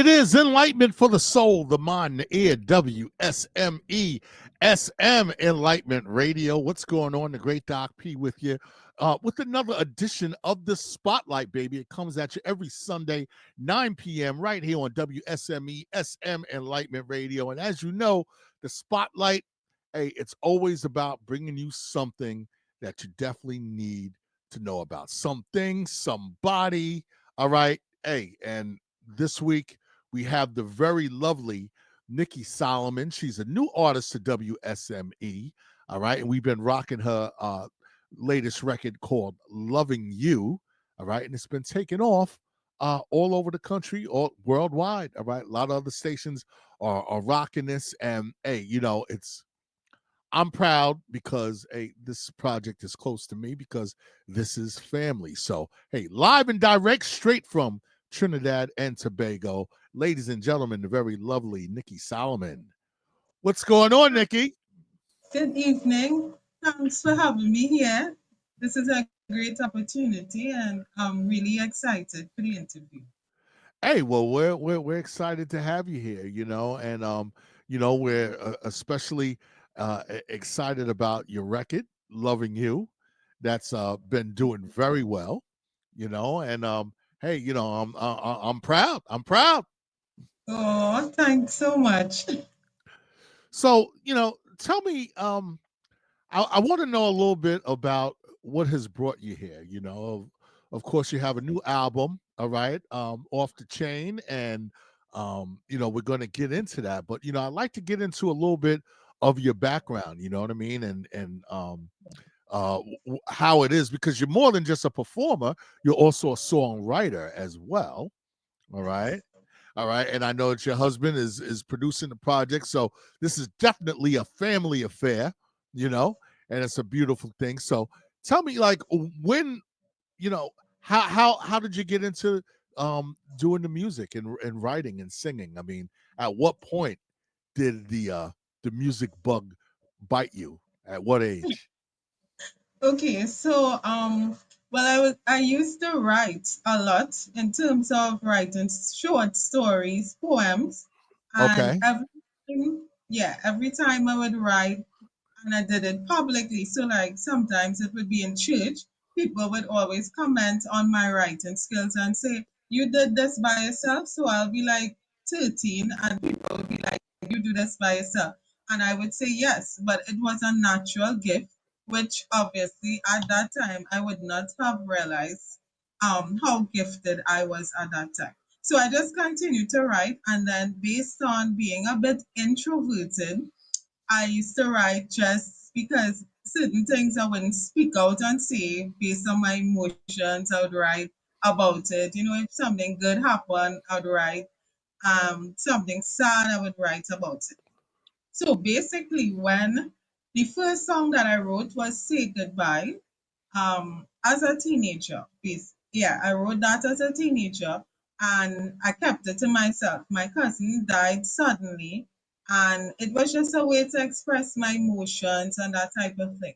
It is enlightenment for the soul, the mind, the ear. WSME SM Enlightenment Radio. What's going on? The great Doc P with you with another edition of the Spotlight, baby. It comes at you every Sunday, 9 p.m. right here on WSME SM Enlightenment Radio. And as you know, the Spotlight, hey, it's always about bringing you something that you definitely need to know about. Something, somebody. All right. Hey, and this week we have the very lovely Nikki Solomon. She's a new artist to WSME. All right. And we've been rocking her latest record called Loving You. All right. And it's been taken off all over the country, all worldwide. All right. A lot of other stations are rocking this. And hey, you know, I'm proud because hey, this project is close to me because this is family. So hey, live and direct straight from Trinidad and Tobago, ladies and gentlemen, the very lovely Nikki Solomon. What's going on, Nikki? Good evening. Thanks for having me here. This is a great opportunity, and I'm really excited for the interview. Hey, well, we're excited to have you here. You know, we're especially excited about your record, Loving You. That's been doing very well. You know, and hey, you know, I'm proud. I'm proud. Oh, thanks so much. So, you know, tell me, I want to know a little bit about what has brought you here. You know, of course, you have a new album, all right, Off the Chain, and you know, we're going to get into that. But you know, I'd like to get into a little bit of your background. You know what I mean, and how it is because you're more than just a performer; you're also a songwriter as well. All right. All right. And I know that your husband is producing the project. So this is definitely a family affair, you know, and it's a beautiful thing. So tell me like when, you know, how did you get into doing the music and writing and singing? I mean, at what point did the music bug bite you? At what age? Okay, so I used to write a lot in terms of writing short stories, poems, and Okay. every time I would write and I did it publicly. So like sometimes it would be in church, people would always comment on my writing skills and say, "You did this by yourself." So I'll be like 13 and people would be like, "You do this by yourself." And I would say yes, but it was a natural gift, which obviously at that time I would not have realized how gifted I was at that time. So I just continued to write, and then based on being a bit introverted, I used to write just because certain things I wouldn't speak out and say based on my emotions. I would write about it. You know, if something good happened, I'd write. Something sad, I would write about it. So basically, when the first song that I wrote was "Say Goodbye," as a teenager. Yeah, I wrote that as a teenager and I kept it to myself. My cousin died suddenly, and it was just a way to express my emotions and that type of thing.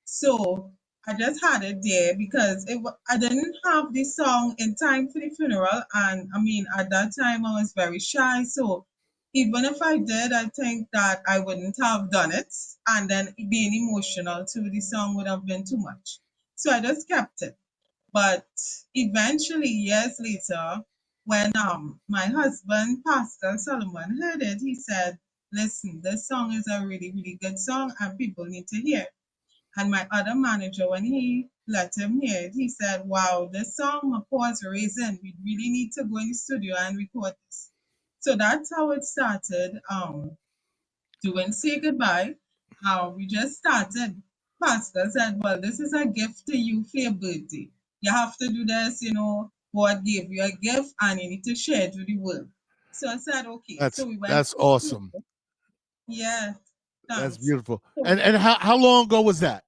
So I just had it there because I didn't have the song in time for the funeral, and I mean at that time I was very shy. So even if I did, I think that I wouldn't have done it, and then being emotional to the song would have been too much. So I just kept it. But eventually, years later, when my husband, Pascal Solomon, heard it, he said, "Listen, this song is a really, really good song and people need to hear it." And my other manager, when he let him hear it, he said, "Wow, this song was raising. We really need to go in the studio and record this." So that's how it started. Doing Say Goodbye. We just started. Pastor said, "Well, this is a gift to you for your birthday. You have to do this, you know, God gave you a gift and you need to share it with the world." So I said, "Okay." So we went That's to the awesome. studio. Yeah, That's thanks. beautiful. So, And how long ago was that?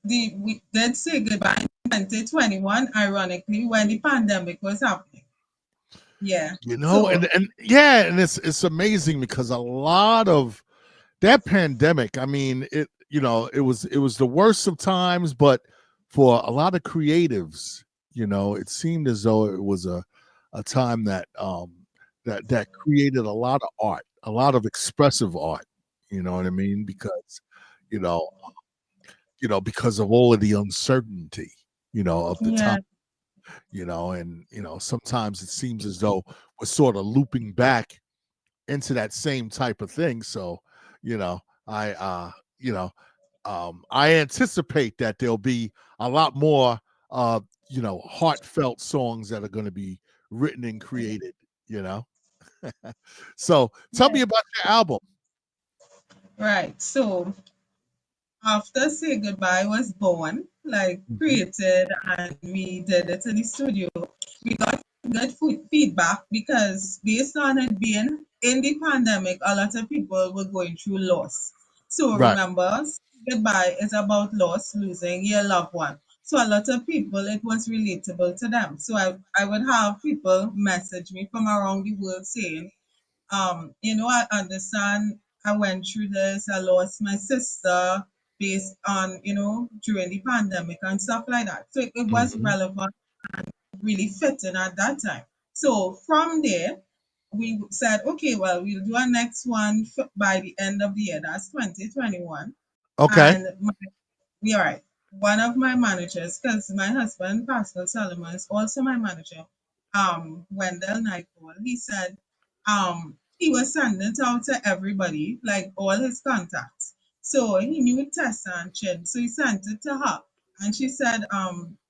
we did Say Goodbye in 2021, ironically, when the pandemic was happening. Yeah. You know, So and yeah, and it's amazing because a lot of that pandemic, I mean, it you know, it was the worst of times, but for a lot of creatives, you know, it seemed as though it was a time that that created a lot of art, a lot of expressive art. You know what I mean? Because you know, because of all of the uncertainty, of the time, Yeah, and sometimes it seems as though we're sort of looping back into that same type of thing. So, you know, I you know, I anticipate that there'll be a lot more uh, heartfelt songs that are going to be written and created, you know. So, tell yeah. me about your album. Right. So after Say Goodbye was born, like Mhm. created, and we did it in the studio, we got good feedback because based on it being in the pandemic, a lot of people were going through loss. So Right. remember, Say Goodbye is about loss, losing your loved one. So a lot of people, it was relatable to them. So I would have people message me from around the world saying, I understand I went through this. I lost my sister based on, during the pandemic and stuff like that. So it was Mhm. relevant, really fitting at that time. So from there, we said, okay, well, we'll do our next one by the end of the year. That's 2021. Okay. And yeah, right. One of my managers, because my husband, Pascal Solomon, is also my manager, Wendell Nightfall, he said he was sending it out to everybody, like all his contacts. So he knew Tessa and Chin, so he sent it to her. And she said,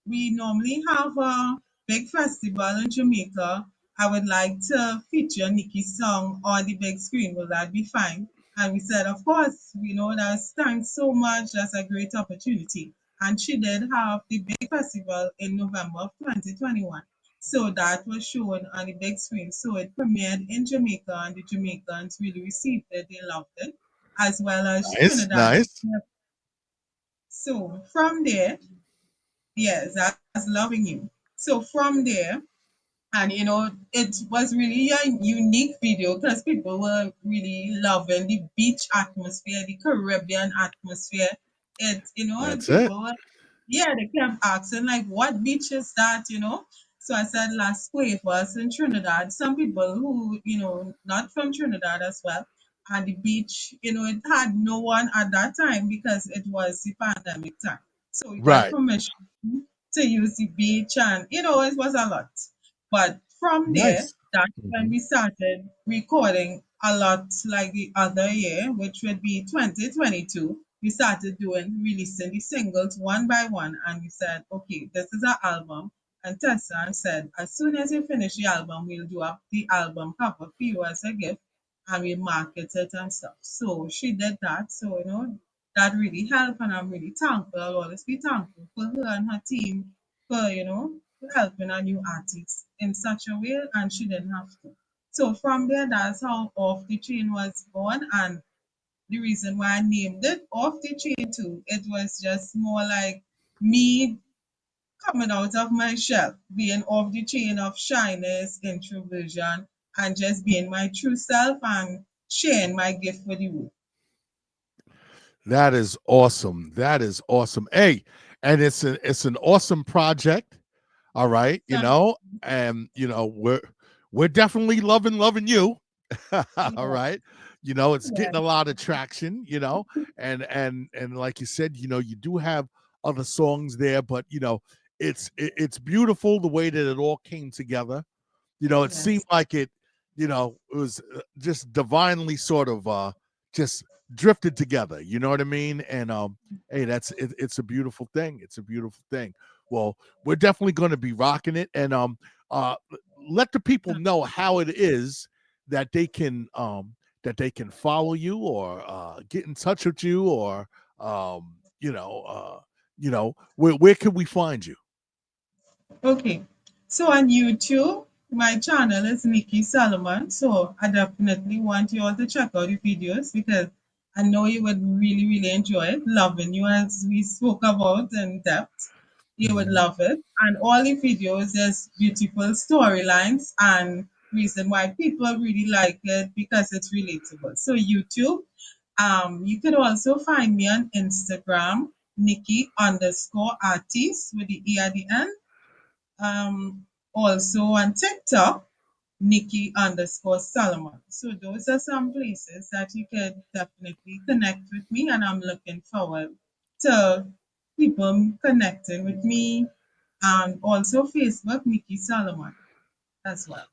we normally have a big festival in Jamaica. I would like to feature Nikki's song on the big screen. Will that be fine? And we said, of course, that's thanks so much. That's a great opportunity. And she did have the big festival in November of 2021. So that was shown on the big screen. So it premiered in Jamaica, and the Jamaicans really received it. They loved it, as well as Nice, Trinidad. nice. So from there, yes, that's loving you. So from there, and it was really a unique video because people were really loving the beach atmosphere, the Caribbean atmosphere. And That's it. people were, yeah, they kept asking, like, what beach is that, So I said Las Cuevas in Trinidad. Some people who, not from Trinidad as well. And the beach, it had no one at that time because it was the pandemic time. So we got Right. permission to use the beach, and it was a lot. But from there, Nice. that's when Mhm. we started recording a lot like the other year, which would be 2022. We started releasing the singles one by one, and we said, okay, this is our album. And Tessa said, as soon as you finish the album, we'll do up the album cover for you as a gift, and we market it and stuff. So she did that. So, that really helped, and I'm really thankful. I'll always be thankful for her and her team for, helping a new artist in such a way, and she didn't have to. So from there, that's how Off the Chain was born, and the reason why I named it Off the Chain too. It was just more like me coming out of my shell, being off the chain of shyness, introversion, and just being my true self and sharing my gift with the world. That is awesome. That is awesome. Hey, and it's an awesome project. All right, and we're definitely loving you. All Yeah, right. It's yeah, getting a lot of traction, and like you said, you do have other songs there, but it's beautiful the way that it all came together. It seemed yes. like it was just divinely sort of just drifted together. You know what I mean? And hey, it's a beautiful thing. It's a beautiful thing. Well, we're definitely going to be rocking it, and uh, let the people know how it is that they can follow you or get in touch with you or um, you know uh, where can we find you? Okay. So on YouTube, my channel is Nikki Solomon. So I definitely want you all to check out the videos because I know you would really, really enjoy it. Loving you as we spoke about in depth. You would Mhm. love it. And all the videos, there's beautiful storylines and reason why people really like it because it's relatable. So YouTube, you could also find me on Instagram, Nikki underscore artist with the E at the end. Also on TikTok, Nikki underscore Solomon. So those are some places that you could definitely connect with me, and I'm looking forward to people connecting with me. And also Facebook, Nikki Solomon as well.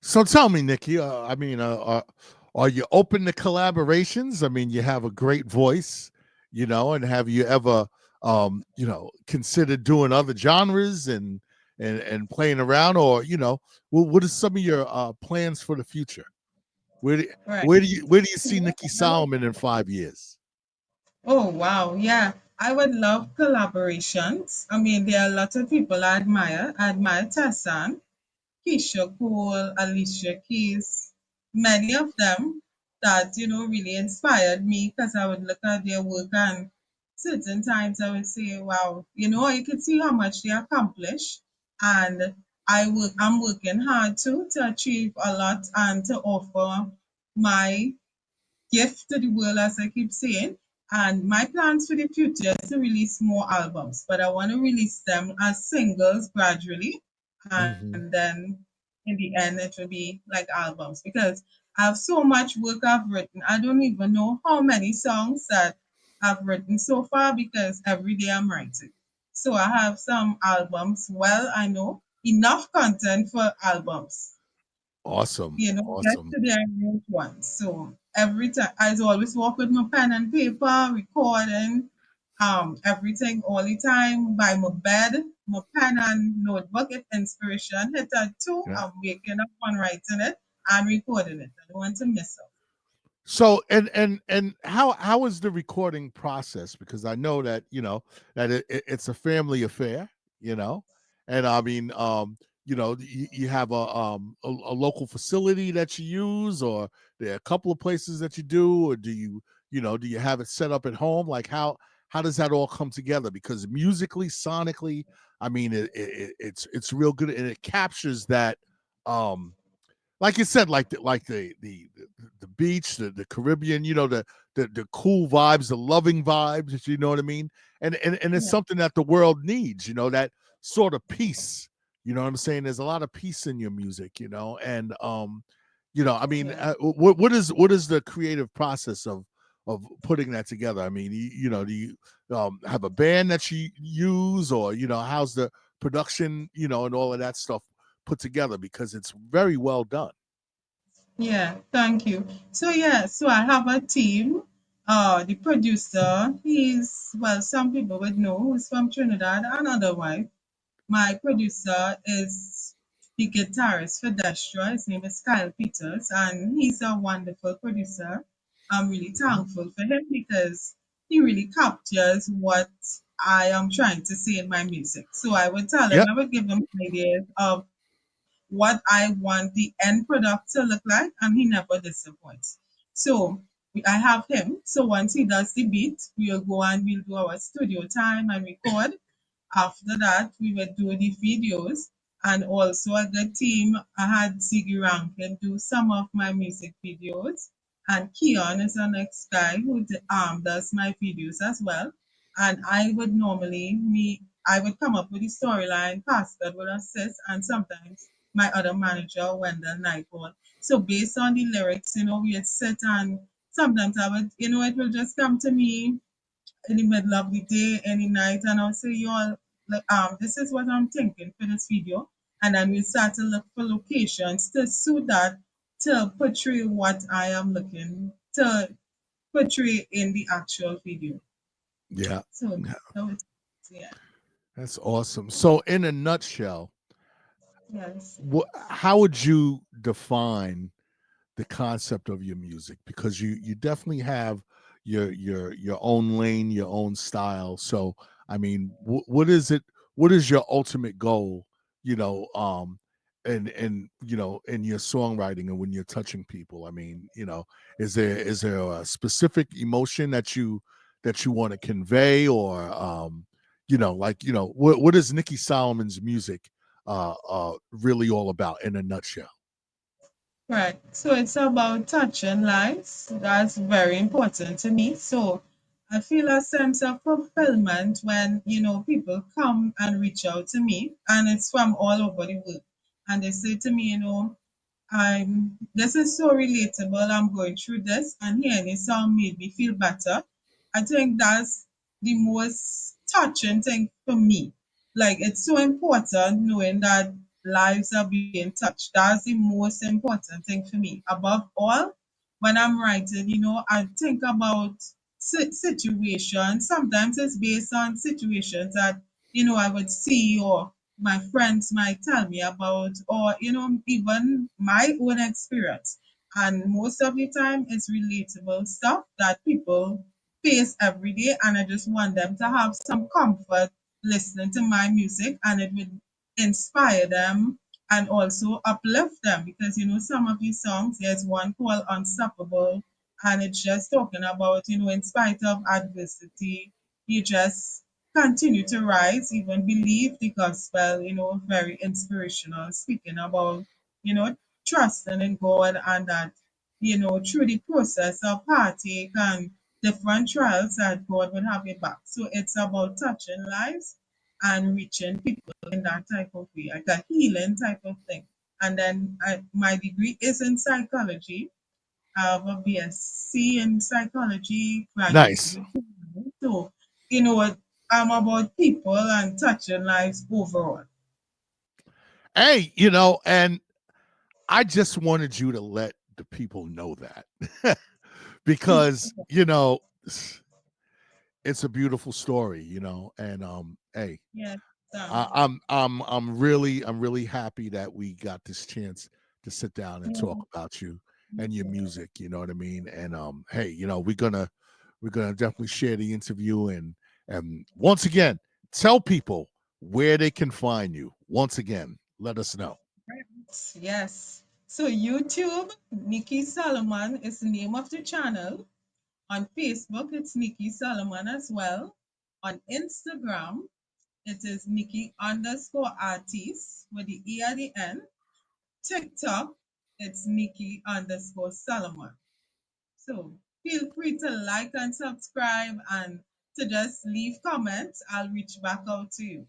So tell me, Nikki. Are you open to collaborations? I mean, you have a great voice, and have you ever, considered doing other genres and playing around, or what are some of your plans for the future? Where do Right. where do you see Nikki Solomon in 5 years? Oh, wow. Yeah. I would love collaborations. I mean, there are a lot of people I admire. I admire Tessan, Keisha Cole, Alicia Keys, many of them that, really inspired me because I would look at their work and certain times I would say, wow, you could see how much they accomplish. And I'm working hard too to achieve a lot and to offer my gift to the world, as I keep saying. And my plans for the future is to release more albums, but I want to release them as singles gradually. And Hmm. then in the end, it will be like albums because I have so much work I've written. I don't even know how many songs that I've written so far because every day I'm writing. So I have some albums. Well, I know enough content for albums, Awesome, get awesome. to the end once. So every time I always walk with my pen and paper, recording, everything all the time by my bed, my pen and notebook. If inspiration hit at two, Yeah. I'm waking up and writing it and recording it. I don't want to miss out. So and how is the recording process? Because I know that that it's a family affair, you know, and I mean, you have a local facility that you use, or there are a couple of places that you do, or do you have it set up at home? Like how does that all come together? Because musically, sonically, I mean, it's real good, and it captures that um like you said, like the beach, the Caribbean, the cool vibes, the loving vibes, you know what I mean? And it's Yeah, something that the world needs, that sort of peace. You know what I'm saying? There's a lot of peace in your music, and I mean, yeah. what is the creative process of putting that together? I mean, do you have a band that you use, or how's the production, and all of that stuff put together, because it's very well done. Yeah, thank you. So yeah, so I have a team. The producer, well, some people would know who's from Trinidad and otherwise. My producer is the guitarist for Destra. His name is Kyle Peters, and he's a wonderful producer. I'm really Mhm. thankful for him because he really captures what I am trying to say in my music. So I would tell him, Yep. I would give him ideas of what I want the end product to look like, and he never disappoints. So I have him. So once he does the beat, we'll go and we'll do our studio time and record. After that, we would do the videos and also a good team. I had Ziggy Rankin do some of my music videos, and Keon is the next guy who does my videos as well. And I would come up with the storyline, Pastor would assist, and sometimes my other manager, Wendell Nightfall. So based on the lyrics, we would sit and sometimes I would, it will just come to me in the middle of the day, any night, and I'll say, y'all, like, this is what I'm thinking for this video. And then we start to look for locations to suit that to portray what I am looking to portray in the actual video. Yeah. So, Yeah. so it's, yeah, That's awesome. So, in a nutshell, yes. how would you define the concept of your music? Because you definitely have your own lane, your own style. So, I mean, what is it? What is your ultimate goal? You know, and in your songwriting and when you're touching people. I mean, is there a specific emotion that you want to convey, or what is Nikki Solomon's music really all about in a nutshell? Right. So it's about touching lives. That's very important to me. So I feel a sense of fulfillment when, people come and reach out to me and it's from all over the world. and they say to me, this is so relatable. I'm going through this, and hearing a song made me feel better. I think that's the most touching thing for me. Like, it's so important knowing that lives are being touched. That's the most important thing for me. Above all, when I'm writing, I think about situations. Sometimes it's based on situations that, I would see or my friends might tell me about, or even my own experience. And most of the time it's relatable stuff that people face every day, and I just want them to have some comfort listening to my music, and it would inspire them and also uplift them, because some of these songs, there's one called Unstoppable, and it's just talking about, in spite of adversity, you just continue to rise, even believe the gospel, very inspirational, speaking about, trusting in God, and that, through the process of heartache and different trials, that God will have your back. So it's about touching lives and reaching people in that type of way, like a healing type of thing. And then my degree is in psychology. I have a BSc in psychology, Nice. graduated with 2. So, you know what? I'm about people and touching lives overall. Hey, and I just wanted you to let the people know that because, it's a beautiful story, and hey, Yes, I, thanks. I'm really happy that we got this chance to sit down and talk Yeah, about you me and your too. music. You know what I mean? And hey, we're gonna definitely share the interview, and once again, tell people where they can find you. Once again, let us know. Yes. So YouTube, Nikki Solomon is the name of the channel. On Facebook, it's Nikki Solomon as well. On Instagram, it is Nikki underscore artist with the E at the end. TikTok, it's Nikki underscore Solomon. So feel free to like and subscribe and to just leave comments. I'll reach back out to you.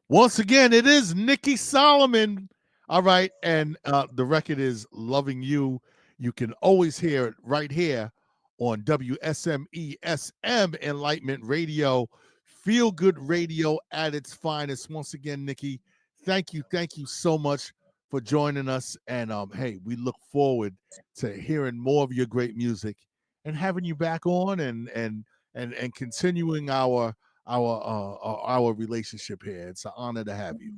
Once again, it is Nikki Solomon. All right. And the record is Loving You. You can always hear it right here on WSMESM Enlightenment Radio, Feel Good Radio at its finest. Once again, Nikki, thank you. Thank you so much for joining us. And hey, we look forward to hearing more of your great music and having you back on and continuing our relationship here. It's an honor to have you.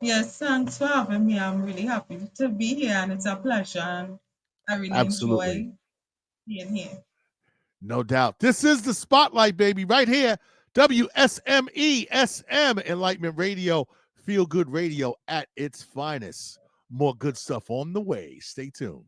Yes, thanks for having me. I'm really happy to be here and it's a pleasure. And I really Absolutely. enjoy being here. No doubt. This is the Spotlight, baby, right here. WSMESM Enlightenment Radio, Feel Good Radio at its finest. More good stuff on the way. Stay tuned.